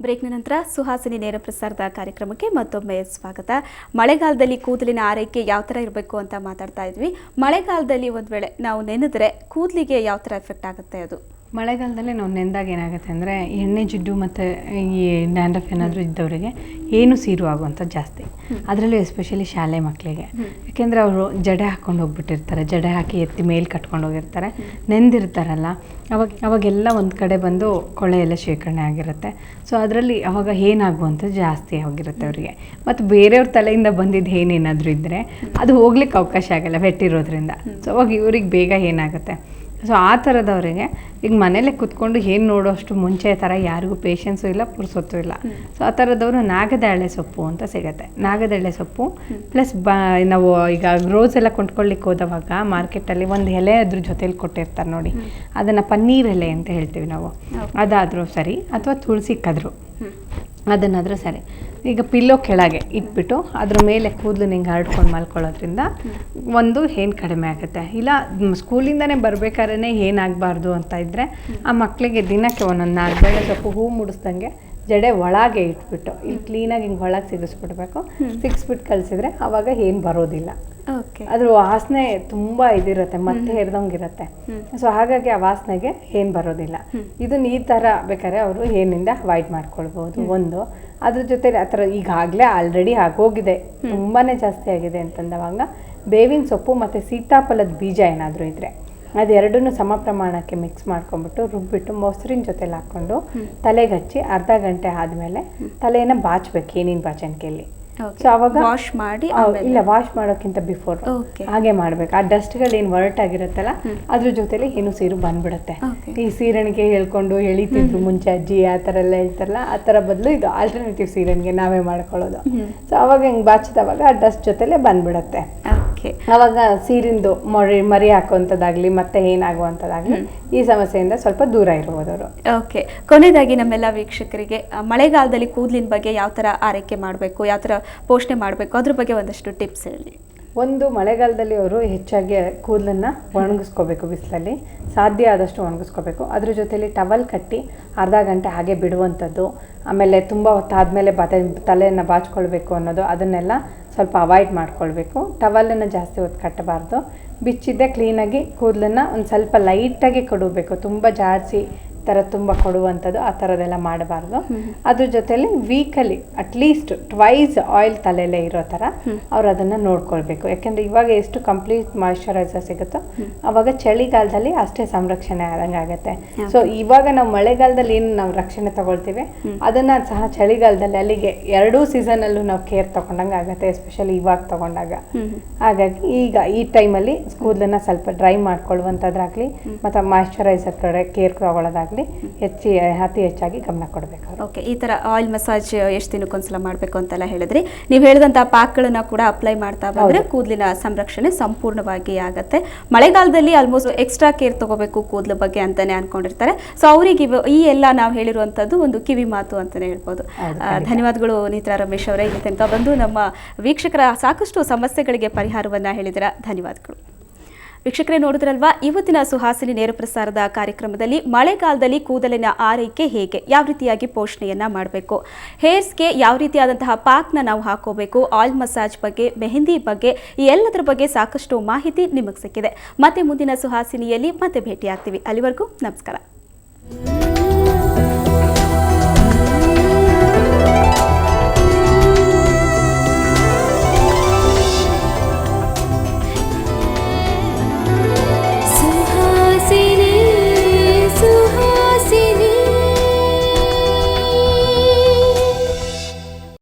ಬ್ರೇಕ್ನ ನಂತರ ಸುಹಾಸಿನಿ ನೇರ ಪ್ರಸಾರದ ಕಾರ್ಯಕ್ರಮಕ್ಕೆ ಮತ್ತೊಮ್ಮೆ ಸ್ವಾಗತ. ಮಳೆಗಾಲದಲ್ಲಿ ಕೂದಲಿನ ಆರೈಕೆ ಯಾವ ಥರ ಇರಬೇಕು ಅಂತ ಮಾತಾಡ್ತಾ ಇದ್ವಿ. ಮಳೆಗಾಲದಲ್ಲಿ ಒಂದು ವೇಳೆ ನಾವು ನೆನೆದ್ರೆ ಕೂದಲಿಗೆ ಯಾವ ಥರ ಎಫೆಕ್ಟ್ ಆಗುತ್ತೆ? ಅದು ಮಳೆಗಾಲದಲ್ಲಿ ನಾವು ನೆಂದಾಗ ಏನಾಗುತ್ತೆ ಅಂದರೆ ಎಣ್ಣೆ ಜಿಡ್ಡು ಮತ್ತು ಈ ಡ್ಯಾಂಡ್ರಫ್ ಏನಾದರೂ ಇದ್ದವರಿಗೆ ಏನು ಸೀರು ಆಗುವಂಥದ್ದು ಜಾಸ್ತಿ. ಅದರಲ್ಲೂ ಎಸ್ಪೆಷಲಿ ಶಾಲೆ ಮಕ್ಕಳಿಗೆ, ಯಾಕೆಂದರೆ ಅವರು ಜಡೆ ಹಾಕ್ಕೊಂಡು ಹೋಗ್ಬಿಟ್ಟಿರ್ತಾರೆ, ಜಡೆ ಹಾಕಿ ಎತ್ತಿ ಮೇಲೆ ಕಟ್ಕೊಂಡು ಹೋಗಿರ್ತಾರೆ, ನೆಂದಿರ್ತಾರಲ್ಲ, ಅವಾಗೆಲ್ಲ ಒಂದು ಕಡೆ ಬಂದು ಕೊಳೆ ಎಲ್ಲ ಶೇಖರಣೆ ಆಗಿರುತ್ತೆ. ಸೊ ಅದರಲ್ಲಿ ಅವಾಗ ಏನಾಗುವಂಥದ್ದು ಜಾಸ್ತಿ ಆಗಿರುತ್ತೆ ಅವರಿಗೆ. ಮತ್ತು ಬೇರೆಯವ್ರ ತಲೆಯಿಂದ ಬಂದಿದ್ದು ಏನೇನಾದರೂ ಇದ್ದರೆ ಅದು ಹೋಗ್ಲಿಕ್ಕೆ ಅವಕಾಶ ಆಗಲ್ಲ ವೆಟ್ಟಿರೋದ್ರಿಂದ. ಸೊ ಅವಾಗ ಇವ್ರಿಗೆ ಬೇಗ ಏನಾಗುತ್ತೆ. ಸೊ ಆ ಥರದವರಿಗೆ ಈಗ ಮನೇಲೆ ಕುತ್ಕೊಂಡು ಏನು ನೋಡೋಷ್ಟು ಮುಂಚೆ ಥರ ಯಾರಿಗೂ ಪೇಷನ್ಸು ಇಲ್ಲ, ಪುರ್ಸೊತ್ತು ಇಲ್ಲ. ಸೊ ಆ ಥರದವರು ನಾಗದೆಳೆ ಸೊಪ್ಪು ಅಂತ ಸಿಗುತ್ತೆ. ನಾಗದೆಳೆ ಸೊಪ್ಪು ಪ್ಲಸ್ ನಾವು ಈಗ ರೋಸ್ ಎಲ್ಲ ಕೊಂಡ್ಕೊಳ್ಳಿಕ್ಕೆ ಹೋದವಾಗ ಮಾರ್ಕೆಟಲ್ಲಿ ಒಂದು ಎಲೆ ಅದ್ರ ಜೊತೇಲಿ ಕೊಟ್ಟಿರ್ತಾರೆ ನೋಡಿ, ಅದನ್ನು ಪನ್ನೀರ್ ಎಲೆ ಅಂತ ಹೇಳ್ತೀವಿ ನಾವು. ಅದಾದರೂ ಸರಿ, ಅಥವಾ ತುಳಸಿ ಕದ್ರು ಅದನ್ನಾದರೂ ಸರಿ. ಈಗ ಪಿಲ್ಲೋ ಕೆಳಗೆ ಇಟ್ಬಿಟ್ಟು ಅದ್ರ ಮೇಲೆ ಕೂದಲು ನಿಂಗೆ ಹರಡ್ಕೊಂಡು ಮಲ್ಕೊಳ್ಳೋದ್ರಿಂದ ಒಂದು ಏನು ಕಡಿಮೆ ಆಗುತ್ತೆ. ಇಲ್ಲ ಸ್ಕೂಲಿಂದನೇ ಬರಬೇಕಾದ್ರೆ ಏನಾಗಬಾರ್ದು ಅಂತ ಇದ್ದರೆ ಆ ಮಕ್ಕಳಿಗೆ ದಿನಕ್ಕೆ ಒಂದೊಂದು 4 ಬೇಳೆ ಸ್ವಲ್ಪ ಹೂ ಮುಡಿಸ್ದಂಗೆ ಜಡೆ ಒಳಗೆ ಇಟ್ಬಿಟ್ಟು ಇಲ್ಲಿ ಕ್ಲೀನಾಗಿ ಹಿಂಗೆ ಒಳಗೆ ಸಿಗಿಸ್ಬಿಡ್ಬೇಕು. ಸಿಗಿಸ್ಬಿಟ್ಟು ಕಳಿಸಿದ್ರೆ ಆವಾಗ ಏನು ಬರೋದಿಲ್ಲ. ಅದ್ರ ವಾಸನೆ ತುಂಬ ಇದಿರುತ್ತೆ, ಮತ್ತೆ ಹಿಡ್ದಂಗಿರುತ್ತೆ. ಸೊ ಹಾಗಾಗಿ ಆ ವಾಸನೆಗೆ ಏನು ಬರೋದಿಲ್ಲ. ಇದನ್ನ ಈ ಥರ ಬೇಕಾದ್ರೆ ಅವರು ಏನಿಂದ ಅವಾಯ್ಡ್ ಮಾಡ್ಕೊಳ್ಬೋದು. ಒಂದು ಅದ್ರ ಜೊತೆ ಆ ಥರ ಈಗಾಗಲೇ ಆಲ್ರೆಡಿ ಆಗೋಗಿದೆ, ತುಂಬಾ ಜಾಸ್ತಿ ಆಗಿದೆ ಅಂತಂದವಾಗ ಬೇವಿನ ಸೊಪ್ಪು ಮತ್ತು ಸೀತಾಫಲದ ಬೀಜ ಏನಾದರೂ ಇದ್ದರೆ ಅದೆರಡನ್ನೂ ಸಮ ಪ್ರಮಾಣಕ್ಕೆ ಮಿಕ್ಸ್ ಮಾಡ್ಕೊಂಡ್ಬಿಟ್ಟು ರುಬ್ಬಿಟ್ಟು ಮೊಸರಿನ ಜೊತೆಲಿ ಹಾಕ್ಕೊಂಡು ತಲೆಗೆ ಹಚ್ಚಿ ಅರ್ಧ ಗಂಟೆ ಆದಮೇಲೆ ತಲೆಯನ್ನು ಬಾಚಬೇಕು ಏನಿನ ಬಾಚಣಿಕೆಯಲ್ಲಿ. ಸೊ ಅವಾಗ ವಾಶ್ ಮಾಡಿ, ಇಲ್ಲ ವಾಶ್ ಮಾಡೋಕ್ಕಿಂತ ಬಿಫೋರ್ ಹಾಗೆ ಮಾಡ್ಬೇಕು. ಆ ಡಸ್ಟ್ಗಳು ಏನು ಹೊರಟಾಗಿರುತ್ತಲ್ಲ ಅದ್ರ ಜೊತೆಲಿ ಏನು ಸೀರು ಬಂದ್ಬಿಡುತ್ತೆ. ಈ ಸೀರೆಣಿಗೆ ಹೇಳ್ಕೊಂಡು ಎಳಿತಿದ್ರು ಮುಂಚೆ ಅಜ್ಜಿ ಆ ಥರ ಎಲ್ಲ ಹೇಳ್ತಾರಲ್ಲ, ಆ ಥರ ಬದಲು ಇದು ಆಲ್ಟರ್ನೇಟಿವ್ ಸೀರೆಣಿಗೆ ನಾವೇ ಮಾಡ್ಕೊಳ್ಳೋದು. ಸೊ ಅವಾಗ ಹಿಂಗೆ ಬಾಚಿದವಾಗ ಆ ಡಸ್ಟ್ ಜೊತೆಲೆ ಬಂದ್ಬಿಡುತ್ತೆ. ಅವಾಗ ಸೀರಿಂದು ಮರಿ ಹಾಕುವಂಥದ್ದಾಗಲಿ ಮತ್ತೆ ಏನಾಗುವಂಥದ್ದಾಗಲಿ ಈ ಸಮಸ್ಯೆಯಿಂದ ಸ್ವಲ್ಪ ದೂರ ಇರ್ಬೋದು ಅವರು. ಓಕೆ, ಕೊನೆಯದಾಗಿ ನಮ್ಮೆಲ್ಲ ವೀಕ್ಷಕರಿಗೆ ಮಳೆಗಾಲದಲ್ಲಿ ಕೂದಲಿನ ಬಗ್ಗೆ ಯಾವ ಥರ ಆರೈಕೆ ಮಾಡಬೇಕು, ಯಾವ ಥರ ಪೋಷಣೆ ಮಾಡಬೇಕು, ಅದ್ರ ಬಗ್ಗೆ ಒಂದಷ್ಟು ಟಿಪ್ಸ್ ಹೇಳಿ. ಒಂದು, ಮಳೆಗಾಲದಲ್ಲಿ ಅವರು ಹೆಚ್ಚಾಗಿ ಕೂದಲನ್ನು ಒಣಗಿಸ್ಕೋಬೇಕು, ಬಿಸಿಲಲ್ಲಿ ಸಾಧ್ಯ ಆದಷ್ಟು ಒಣಗಿಸ್ಕೋಬೇಕು. ಅದ್ರ ಜೊತೆಲಿ ಟವಲ್ ಕಟ್ಟಿ ಅರ್ಧ ಗಂಟೆ ಹಾಗೆ ಬಿಡುವಂಥದ್ದು, ಆಮೇಲೆ ತುಂಬ ಹೊತ್ತಾದಮೇಲೆ ತಲೆಯನ್ನು ಬಾಚ್ಕೊಳ್ಬೇಕು ಅನ್ನೋದು, ಅದನ್ನೆಲ್ಲ ಸ್ವಲ್ಪ ಅವಾಯ್ಡ್ ಮಾಡ್ಕೊಳ್ಬೇಕು. ಟವಲನ್ನು ಜಾಸ್ತಿ ಹೊತ್ತು ಕಟ್ಟಬಾರ್ದು. ಬಿಚ್ಚಿದ್ದೆ ಕ್ಲೀನಾಗಿ ಕೂದಲನ್ನು ಒಂದು ಸ್ವಲ್ಪ ಲೈಟಾಗಿ ಕೊಡಬೇಕು, ತುಂಬ ಜಾಡಿಸಿ ಥರ ತುಂಬ ಕೊಡುವಂಥದ್ದು ಆ ಥರದ್ದೆಲ್ಲ ಮಾಡಬಾರ್ದು. ಅದ್ರ ಜೊತೆಲಿ ವೀಕಲ್ಲಿ ಅಟ್ಲೀಸ್ಟ್ ಟ್ವೈಸ್ ಆಯಿಲ್ ತಲೆಯಲ್ಲೇ ಇರೋ ಥರ ಅವ್ರು ಅದನ್ನು ನೋಡ್ಕೊಳ್ಬೇಕು. ಯಾಕೆಂದರೆ ಇವಾಗ ಎಷ್ಟು ಕಂಪ್ಲೀಟ್ ಮಾಯಿಶ್ಚರೈಸರ್ ಸಿಗುತ್ತೋ ಅವಾಗ ಚಳಿಗಾಲದಲ್ಲಿ ಅಷ್ಟೇ ಸಂರಕ್ಷಣೆ ಆದಂಗೆ ಆಗುತ್ತೆ. ಸೊ ಇವಾಗ ನಾವು ಮಳೆಗಾಲದಲ್ಲಿ ಏನು ನಾವು ರಕ್ಷಣೆ ತಗೊಳ್ತೀವಿ ಅದನ್ನು ಸಹ ಚಳಿಗಾಲದಲ್ಲಿ ಅಲ್ಲಿಗೆ ಎರಡೂ ಸೀಸನಲ್ಲೂ ನಾವು ಕೇರ್ ತಗೊಂಡಂಗೆ ಆಗುತ್ತೆ, ಎಸ್ಪೆಷಲಿ ಇವಾಗ ತಗೊಂಡಾಗ. ಹಾಗಾಗಿ ಈಗ ಈ ಟೈಮಲ್ಲಿ ಕೂದಲನ್ನು ಸ್ವಲ್ಪ ಡ್ರೈ ಮಾಡ್ಕೊಳ್ಳುವಂಥದ್ದಾಗಲಿ ಮತ್ತು ಮಾಯಿಶ್ಚರೈಸರ್ ಕಡೆ ಕೇರ್ ತಗೊಳ್ಳೋದಾಗಲಿ ಅತಿ ಹೆಚ್ಚಾಗಿ ಗಮನ ಕೊಡಬೇಕು. ಓಕೆ, ಈ ಥರ ಆಯಿಲ್ ಮಸಾಜ್ ಎಷ್ಟು ದಿನಕ್ಕೊಂದ್ಸಲ ಮಾಡಬೇಕು ಅಂತೆಲ್ಲ ಹೇಳಿದ್ರಿ. ನೀವು ಹೇಳಿದಂಥ ಪ್ಯಾಕ್ಗಳನ್ನ ಕೂಡ ಅಪ್ಲೈ ಮಾಡ್ತಾ ಬಂದರೆ ಕೂದಲಿನ ಸಂರಕ್ಷಣೆ ಸಂಪೂರ್ಣವಾಗಿ ಆಗುತ್ತೆ. ಮಳೆಗಾಲದಲ್ಲಿ ಆಲ್ಮೋಸ್ಟ್ ಎಕ್ಸ್ಟ್ರಾ ಕೇರ್ ತಗೋಬೇಕು ಕೂದಲ ಬಗ್ಗೆ ಅಂತಾನೆ ಅನ್ಕೊಂಡಿರ್ತಾರೆ. ಸೊ ಅವರಿಗೆ ಈ ಎಲ್ಲ ನಾವು ಹೇಳಿರುವಂಥದ್ದು ಒಂದು ಕಿವಿ ಮಾತು ಅಂತಾನೆ ಹೇಳ್ಬೋದು. ಧನ್ಯವಾದಗಳು ನೇತ್ರಾ ರಮೇಶ್ ಅವರೇ, ಇಲ್ಲಿ ತನಕ ಬಂದು ನಮ್ಮ ವೀಕ್ಷಕರ ಸಾಕಷ್ಟು ಸಮಸ್ಯೆಗಳಿಗೆ ಪರಿಹಾರವನ್ನು ಹೇಳಿದಿರ. ಧನ್ಯವಾದಗಳು. ವೀಕ್ಷಕರೇ, ನೋಡಿದ್ರಲ್ವಾ ಇವತ್ತಿನ ಸುಹಾಸಿನಿ ನೇರ ಪ್ರಸಾರದ ಕಾರ್ಯಕ್ರಮದಲ್ಲಿ ಮಳೆಗಾಲದಲ್ಲಿ ಕೂದಲಿನ ಆರೈಕೆ ಹೇಗೆ, ಯಾವ ರೀತಿಯಾಗಿ ಪೋಷಣೆಯನ್ನ ಮಾಡಬೇಕು, ಹೇರ್ಸ್ಗೆ ಯಾವ ರೀತಿಯಾದಂತಹ ಪ್ಯಾಕ್ನ ನಾವು ಹಾಕೋಬೇಕು, ಆಯಿಲ್ ಮಸಾಜ್ ಬಗ್ಗೆ, ಮೆಹಂದಿ ಬಗ್ಗೆ, ಈ ಎಲ್ಲದರ ಬಗ್ಗೆ ಸಾಕಷ್ಟು ಮಾಹಿತಿ ನಿಮಗೆ ಸಿಕ್ಕಿದೆ. ಮತ್ತೆ ಮುಂದಿನ ಸುಹಾಸಿನಿಯಲ್ಲಿ ಮತ್ತೆ ಭೇಟಿ ಆಗ್ತೀವಿ. ಅಲ್ಲಿವರೆಗೂ ನಮಸ್ಕಾರ.